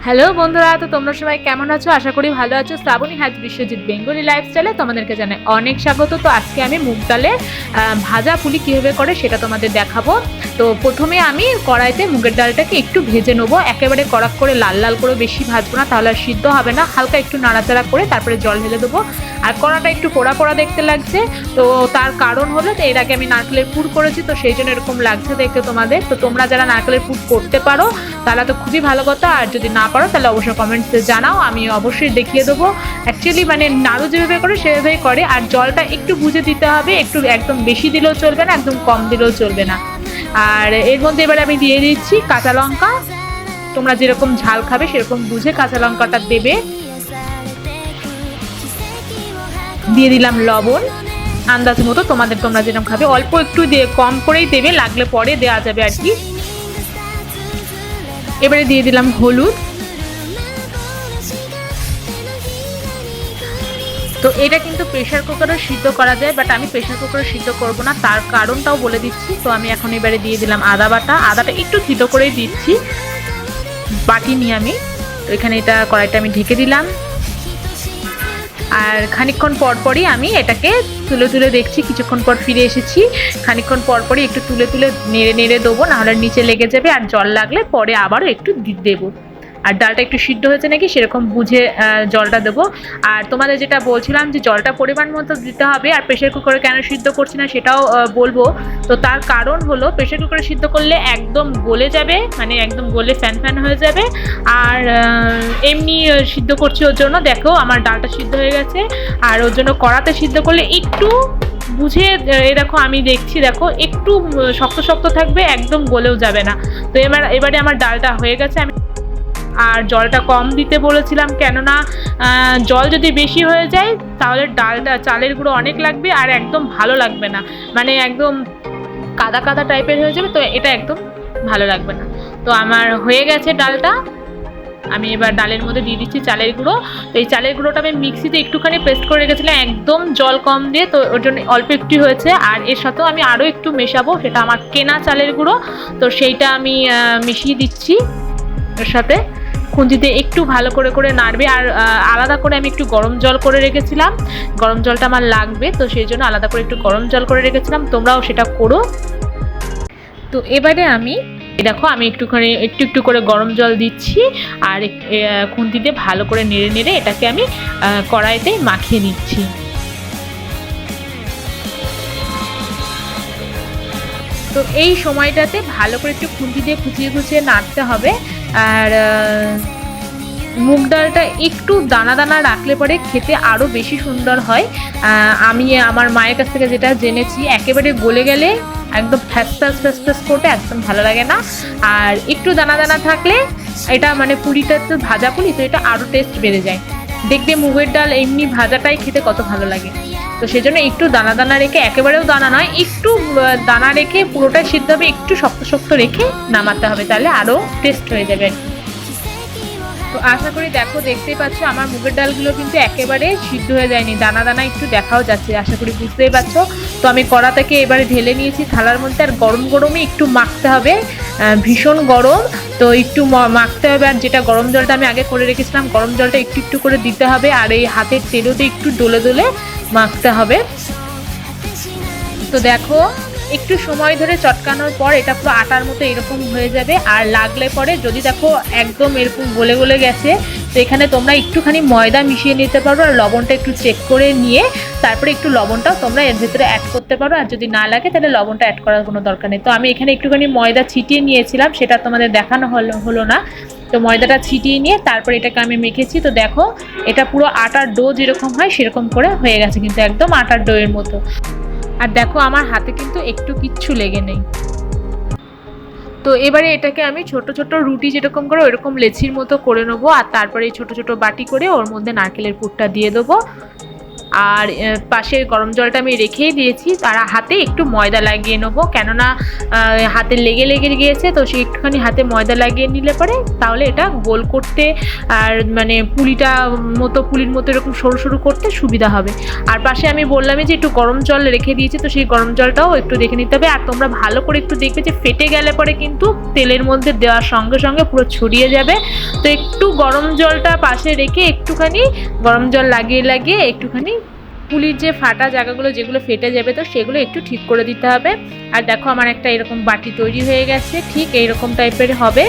Hello বন্ধুরা, তো তোমরা সবাই কেমন আছো? আশা করি ভালো আছো। শ্রাবণী হাজ বিশ্বজিৎ বেঙ্গলি লাইফস্টাইলে তোমাদেরকে জানাই অনেক স্বাগত। তো আজকে আমি মুগ ডালে ভাজা পুলি কীভাবে করে সেটা তোমাদের দেখাবো। তো প্রথমে আমি কড়াইতে মুগের ডালটাকে একটু ভেজে নেবো, একেবারে কড়াক করে লাল লাল করে বেশি ভাজবো না, তাহলে আর সিদ্ধ হবে না। হালকা একটু নাড়াচাড়া করে তারপরে জল ঢেলে দেবো। আর কড়াটা একটু পোড়া পোড়া দেখতে লাগছে, তো তার কারণ হলো যে এর আগে আমি নারকেলের পুর করেছি, তো সেই জন্য এরকম লাগছে দেখতে তোমাদের। তো তোমরা যারা নারকেলের পুর করতে পারো তাহলে তো খুবই ভালো কথা, আর যদি না পারো তাহলে অবশ্যই কমেন্টসে জানাও, আমি অবশ্যই দেখিয়ে দেবো। অ্যাকচুয়ালি মানে নাড়ু যেভাবে করে সেভাবেই করে, আর জলটা একটু বুঝে দিতে হবে, একটু একদম বেশি দিলেও চলবে না, একদম কম দিলেও চলবে না। আর এর মধ্যে এবারে আমি দিয়ে দিচ্ছি কাঁচা লঙ্কা। তোমরা যেরকম ঝাল খাবে সেরকম বুঝে কাঁচা লঙ্কাটা দেবে। দিয়ে দিলাম লবণ আন্দাজ মতো, তোমরা যেরকম খাবে অল্প একটু দিয়ে কম করেই দেবে, লাগলে পরে দেওয়া যাবে আর কি। এবারে দিয়ে দিলাম হলুদ। তো এটা কিন্তু প্রেশার কুকারে সিদ্ধ করা যায়, বাট আমি প্রেশার কুকারে সিদ্ধ করব না, তার কারণটাও বলে দিচ্ছি। তো আমি এখন এবারে দিয়ে দিলাম আদা বাটা। আদাটা একটু থিতো করেই দিচ্ছি, বাটি নিয়ে আমি। তো এখানে এটা কড়াইটা আমি ঢেকে দিলাম, আর খানিকক্ষণ পরপরই আমি এটাকে তুলে তুলে দেখছি। কিছুক্ষণ পর ফিরে এসেছি, খানিকক্ষণ পরপরই একটু তুলে তুলে নেড়ে নেড়ে দেবো, নাহলে নিচে লেগে যাবে, আর জল লাগলে পরে আবারও একটু দেবো। আর ডালটা একটু সিদ্ধ হয়েছে নাকি সেরকম বুঝে জলটা দেবো। আর তোমাদের যেটা বলছিলাম যে জলটা পরিমাণ মতো দিতে হবে, আর প্রেশার কুকারে কেন সিদ্ধ করছি না সেটাও বলবো। তো তার কারণ হলো প্রেশার কুকারে সিদ্ধ করলে একদম গলে যাবে, মানে একদম গলে ফ্যান ফ্যান হয়ে যাবে। আর এমনি সিদ্ধ করছি ওর জন্য, দেখো আমার ডালটা সিদ্ধ হয়ে গেছে। আর ওর জন্য কড়াতে সিদ্ধ করলে একটু বুঝে, এ দেখো আমি দেখছি, দেখো একটু শক্ত শক্ত থাকবে, একদম গলেও যাবে না। তো এবারে আমার ডালটা হয়ে গেছে। আমি আর জলটা কম দিতে বলেছিলাম, কেননা জল যদি বেশি হয়ে যায় তাহলে ডালটা চালের গুঁড়ো অনেক লাগবে, আর একদম ভালো লাগবে না, মানে একদম কাদা কাদা টাইপের হয়ে যাবে, তো এটা একদম ভালো লাগবে না। তো আমার হয়ে গেছে ডালটা। আমি এবার ডালের মধ্যে দিয়ে দিচ্ছি চালের গুঁড়ো। তো এই চালের গুঁড়োটা আমি মিক্সিতে একটুখানি পেস্ট করে রেখেছিলাম, একদম জল কম দিয়ে, তো ওর জন্য অল্প একটু হয়েছে। আর এর সাথেও আমি আরও একটু মেশাবো, সেটা আমার কেনা চালের গুঁড়ো, তো সেইটা আমি মিশিয়ে দিচ্ছি এর সাথে। খুন্তিতে একটু ভালো করে করে নাড়বে। আর আলাদা করে আমি একটু গরম জল করে রেখেছিলাম, গরম জলটা আমার লাগবে, তো সেই জন্য আলাদা করে একটু গরম জল করে রেখেছিলাম, তোমরাও সেটা করো। তো এবারে আমি দেখো আমি একটুখানি একটু একটু করে গরম জল দিচ্ছি, আর খুন্তিতে ভালো করে নেড়ে নেড়ে এটাকে আমি কড়াইতে মাখিয়ে নিচ্ছি। তো এই সময়টাতে ভালো করে একটু খুন্তি দিয়ে খুঁচিয়ে খুঁচিয়ে নাড়তে হবে। আর মুগ ডালটা একটু দানা দানা রাখলে পরে খেতে আরও বেশি সুন্দর হয়। আমি আমার মায়ের কাছ থেকে যেটা জেনেছি, একেবারে গলে গেলে একদম ফ্যাস ফ্যাস ফ্যাস ফ্যাস করতে একদম ভালো লাগে না। আর একটু দানা দানা থাকলে এটা মানে পুলিটা তো ভাজা পুলি, তো এটা আরও টেস্ট বেড়ে যায়। দেখবে মুগের ডাল এমনি ভাজাটাই খেতে কত ভালো লাগে। তো সেই জন্য একটু দানা দানা রেখে, একেবারেও দানা নয়, একটু দানা রেখে পুরোটাই সিদ্ধ হবে, একটু শক্ত শক্ত রেখে নামাতে হবে, তাহলে আরও টেস্ট হয়ে যাবে আর কি। তো আশা করি দেখতেই পাচ্ছ আমার মুগের ডালগুলো কিন্তু একেবারে সিদ্ধ হয়ে যায়নি, দানা দানা একটু দেখাও যাচ্ছে, আশা করি বুঝতেই পারছো। তো আমি কড়া থেকে এবারে ঢেলে নিয়েছি থালার মধ্যে। আর গরম গরমে একটু মাখতে হবে, ভীষণ গরম, তো একটু মাখতে হবে। আর যেটা গরম জলটা আমি আগে করে রেখেছিলাম, গরম জলটা একটু একটু করে দিতে হবে, আর এই হাতের তেলোতে একটু ডলে ডলে মাখতে হবে। তো দেখো একটু সময় ধরে চটকানোর পর এটা পুরো আটার মতো এরকম হয়ে যাবে। আর লাগলে পরে যদি দেখো একদম এরকম গলে গলে গেছে, তো এখানে তোমরা একটুখানি ময়দা মিশিয়ে নিতে পারো, আর লবণটা একটু চেক করে নিয়ে তারপরে একটু লবণটাও তোমরা এর ভেতরে অ্যাড করতে পারো। আর যদি না লাগে তাহলে লবণটা অ্যাড করার কোনো দরকার নেই। তো আমি এখানে একটুখানি ময়দা ছিটিয়ে নিয়েছিলাম, সেটা তোমাদের দেখানো হলো না। তো ময়দাটা ছিটিয়ে নিয়ে তারপর এটাকে আমি মেখেছি। তো দেখো এটা পুরো আটার ডো যেরকম হয় সেরকম করে হয়ে গেছে, কিন্তু একদম আটার ডোয়ের মতো। আর দেখো আমার হাতে কিন্তু একটু কিচ্ছু লেগে নেই। তো এবারে এটাকে আমি ছোট ছোট রুটি যেরকম করে ওইরকম লেচির মতো করে নেবো, আর তারপরে এই ছোট ছোট বাটি করে ওর মধ্যে নারকেলের পুরটা দিয়ে দেবো। আর পাশে গরম জলটা আমি রেখেই দিয়েছি। তার হাতে একটু ময়দা লাগিয়ে নেবো, কেননা হাতে লেগে গিয়েছে, তো সেই একটুখানি হাতে ময়দা লাগিয়ে নিলে পরে তাহলে এটা গোল করতে আর মানে পুলির মতো এরকম সরু সরু করতে সুবিধা হবে। আর পাশে আমি বললামই যে একটু গরম জল রেখে দিয়েছি, তো সেই গরম জলটাও একটু দেখে নিতে হবে। আর তোমরা ভালো করে একটু দেখবে যে ফেটে গেলে পরে কিন্তু তেলের মধ্যে দেওয়ার সঙ্গে সঙ্গে পুরো ছড়িয়ে যাবে। তো একটু গরম জলটা পাশে রেখে একটুখানি গরম জল লাগিয়ে একটুখানি পুলির যে ফাটা জায়গাগুলো যেগুলো ফেটে যাবে তো সেগুলো একটু ঠিক করে দিতে হবে। আর দেখো আমার একটা এরকম বাটি তৈরি হয়ে গেছে, ঠিক এইরকম টাইপের হবে।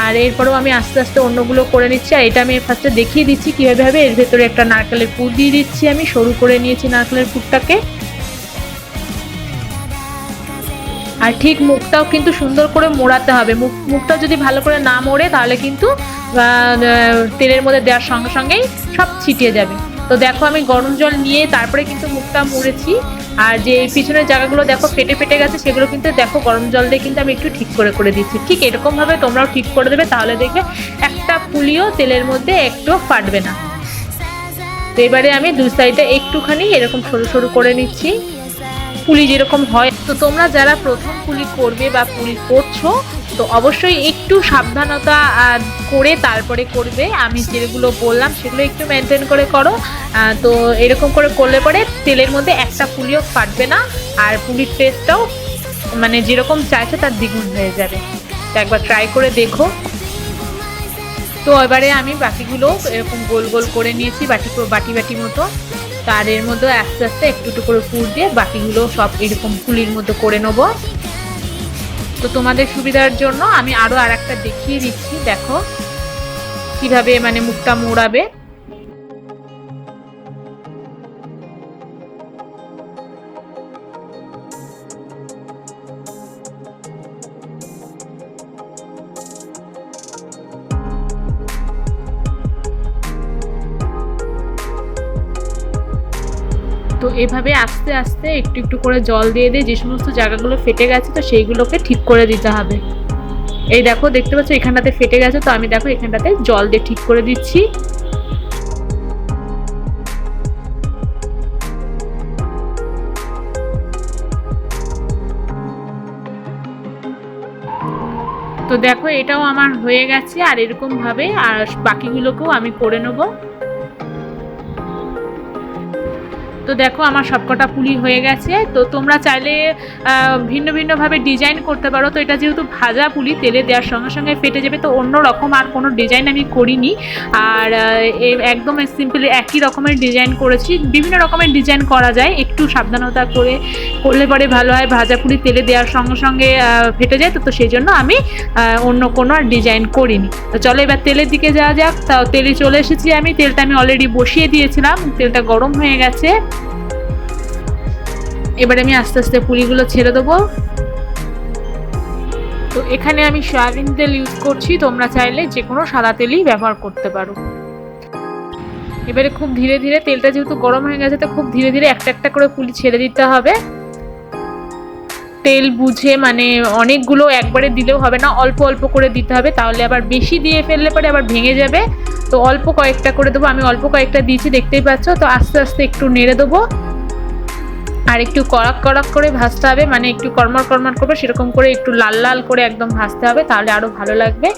আর এরপরেও আমি আস্তে আস্তে অন্যগুলো করে নিচ্ছি। আর এটা আমি ফার্স্টে দেখিয়ে দিচ্ছি কীভাবে হবে। এর ভেতরে একটা নারকেলের পুর দিয়ে দিচ্ছি, আমি সরু করে নিয়েছি নারকেলের পুরটাকে। আর ঠিক মুখটাও কিন্তু সুন্দর করে মোড়াতে হবে। মুখটা যদি ভালো করে না মোড়ে তাহলে কিন্তু তেলের মধ্যে দেওয়ার সঙ্গে সঙ্গেই সব ছিটিয়ে যাবে। তো দেখো আমি গরম জল নিয়ে তারপরে কিন্তু মুখটা মুড়েছি। আর যে পিছনের জায়গাগুলো দেখো ফেটে গেছে সেগুলো কিন্তু দেখো গরম জল দিয়ে কিন্তু আমি একটু ঠিক করে দিচ্ছি। ঠিক এরকমভাবে তোমরাও ঠিক করে দেবে, তাহলে দেখবে একটা পুলিও তেলের মধ্যে একটুও ফাটবে না। তো এবারে আমি দুই সাইডে একটুখানি এরকম সরু সরু করে নিচ্ছি, পুলি যেরকম হয়। তো তোমরা যারা প্রথম পুলি করবে বা পুলি করছো তো অবশ্যই একটু সাবধানতা করে তারপরে করবে। আমি যেগুলো বললাম সেগুলো একটু মেনটেন করে করো। তো এরকম করে করলে পরে তেলের মধ্যে একটা পুলিও ফাটবে না, আর পুলির টেস্টটাও মানে যেরকম চাইছে তার দ্বিগুণ হয়ে যাবে। তো একবার ট্রাই করে দেখো। তো এবারে আমি বাকিগুলো এরকম গোল গোল করে নিয়েছি বাটি মতো। তার এর মধ্যে আস্তে আস্তে একটু করে পুর দিয়ে বাকিগুলো সব এরকম পুলির মতো করে নেব। তো তোমাদের সুবিধার জন্য আমি আরও একটা দেখিয়ে দিচ্ছি, দেখো কিভাবে মানে মুখটা মোড়াবে। তো এভাবে আস্তে আস্তে একটু করে জল দিয়ে যে সমস্ত জায়গাগুলো ফেটে গেছে তো সেইগুলোকে ঠিক করে দিতে হবে। এই দেখো দেখতে পাচ্ছ এখানটাতে ফেটে গেছে, তো আমি দেখো এখানটাতে জল দিয়ে ঠিক করে দিচ্ছি। তো দেখো এটাও আমার হয়ে গেছে। আর এরকম ভাবে আর বাকিগুলোকেও আমি করে নেবো। তো দেখো আমার সবকটা পুলি হয়ে গেছে। তো তোমরা চাইলে ভিন্নভাবে ডিজাইন করতে পারো। তো এটা যেহেতু ভাজা পুলি তেলে দেওয়ার সঙ্গে সঙ্গে ফেটে যাবে, তো অন্য রকম আর কোনো ডিজাইন আমি করিনি। আর একদম সিম্পলি একই রকমের ডিজাইন করেছি। বিভিন্ন রকমের ডিজাইন করা যায়, একটু সাবধানতা করলে পরে ভালো হয়। ভাজা পুলি তেলে দেওয়ার সঙ্গে সঙ্গে ফেটে যায়, তো সেই জন্য আমি অন্য কোনো আর ডিজাইন করিনি। তো চলো এবার তেলের দিকে যাওয়া যাক। তাও তেলে চলে এসেছি আমি। তেলটা আমি অলরেডি বসিয়ে দিয়েছিলাম, তেলটা গরম হয়ে গেছে। এবারে আমি আস্তে আস্তে পুলিগুলো ছেড়ে দেবো। তো এখানে আমি সয়াবিন তেল ইউজ করছি, তোমরা চাইলে যে কোনো সাদা তেলই ব্যবহার করতে পারো। এবারে খুব ধীরে ধীরে তেলটা যেহেতু গরম হয়ে গেছে তো খুব ধীরে ধীরে একটা করে পুলি ছেড়ে দিতে হবে। তেল বুঝে, মানে অনেকগুলো একবারে দিলেও হবে না, অল্প অল্প করে দিতে হবে, তাহলে আবার বেশি দিয়ে ফেললে পরে আবার ভেঙে যাবে। তো অল্প কয়েকটা করে দেবো, আমি অল্প কয়েকটা দিয়েছি দেখতেই পাচ্ছ। তো আস্তে আস্তে একটু নেড়ে দেবো। আর একটু কড়াক করে ভাজতে হবে, মানে একটু কড়মড় করবে সেরকম করে একটু লাল লাল করে একদম ভাজতে হবে, তাহলে আরও ভালো লাগবে।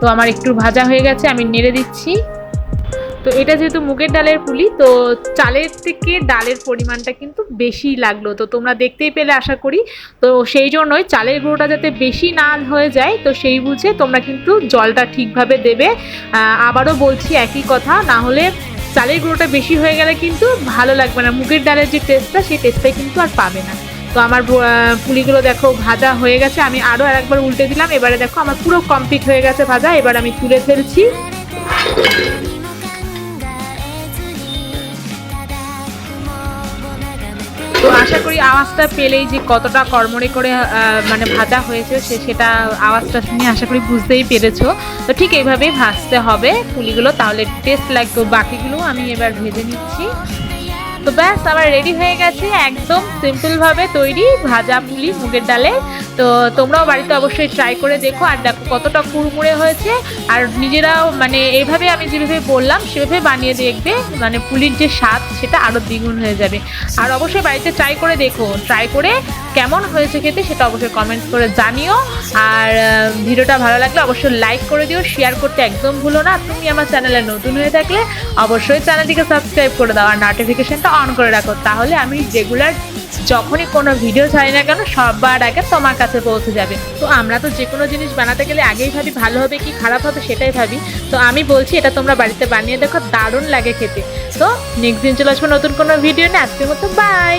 তো আমার একটু ভাজা হয়ে গেছে, আমি নেড়ে দিচ্ছি। তো এটা যেহেতু মুগের ডালের পুলি, তো চালের থেকে ডালের পরিমাণটা কিন্তু বেশি লাগলো, তো তোমরা দেখতেই পেলে আশা করি। তো সেই জন্যই চালের গুঁড়োটা যাতে বেশি না হয়ে যায়, তো সেই বুঝে তোমরা কিন্তু জলটা ঠিকভাবে দেবে। আবারও বলছি একই কথা, না হলে চালের গুঁড়োটা বেশি হয়ে গেলে কিন্তু ভালো লাগবে না, মুগের ডালের যে টেস্টটা সেই টেস্টটাই কিন্তু আর পাবে না। তো আমার পুলিগুলো দেখো ভাজা হয়ে গেছে, আমি আরও একবার উল্টে দিলাম। এবারে দেখো আমার পুরো কমপ্লিট হয়ে গেছে ভাজা, এবার আমি তুলে ফেলছি। তো আশা করি আওয়াজটা পেলেই যে কতটা কড়মড়ে করে মানে ভাজা হয়েছে সেটা আওয়াজটা শুনে আশা করি বুঝতেই পেরেছো। তো ঠিক এইভাবেই ভাজতে হবে পুলিগুলো, তাহলে টেস্ট লাগবে। বাকিগুলো আমি এবার ভেজে নিচ্ছি। তো ব্যাস আমার রেডি হয়ে গেছে একদম সিম্পলভাবে তৈরি ভাজা পুলি মুগের ডালের। তো তোমরাও বাড়িতে অবশ্যই ট্রাই করে দেখো, আর দেখো কতটা কুড়মুড়ে হয়েছে। আর নিজেরাও মানে এইভাবে আমি যেভাবে বললাম সেভাবে বানিয়ে দেখবে, মানে পুলির যে স্বাদ সেটা আরও দ্বিগুণ হয়ে যাবে। আর অবশ্যই বাড়িতে ট্রাই করে দেখো, ট্রাই করে কেমন হয়েছে খেতে সেটা অবশ্যই কমেন্ট করে জানিও। আর ভিডিওটা ভালো লাগলে অবশ্যই লাইক করে দিও, শেয়ার করতে একদম ভুলো না। তুমি আমার চ্যানেলে নতুন হয়ে থাকলে অবশ্যই চ্যানেলটিকে সাবস্ক্রাইব করে দাও আর নোটিফিকেশনটা অন করে রাখো, তাহলে আমি রেগুলার যখনই কোনো ভিডিও ছাড়ি না কেন সবার আগে তোমার কাছে পৌঁছে যাবে। তো আমরা তো যে কোনো জিনিস বানাতে গেলে আগেই ভাবি ভালো হবে কি খারাপ হবে সেটাই ভাবি। তো আমি বলছি এটা তোমরা বাড়িতে বানিয়ে দেখো, দারুণ লাগে খেতে। তো নেক্সট দিন চলে আসবো নতুন কোনো ভিডিও নিয়ে। আজকের মতো বাই।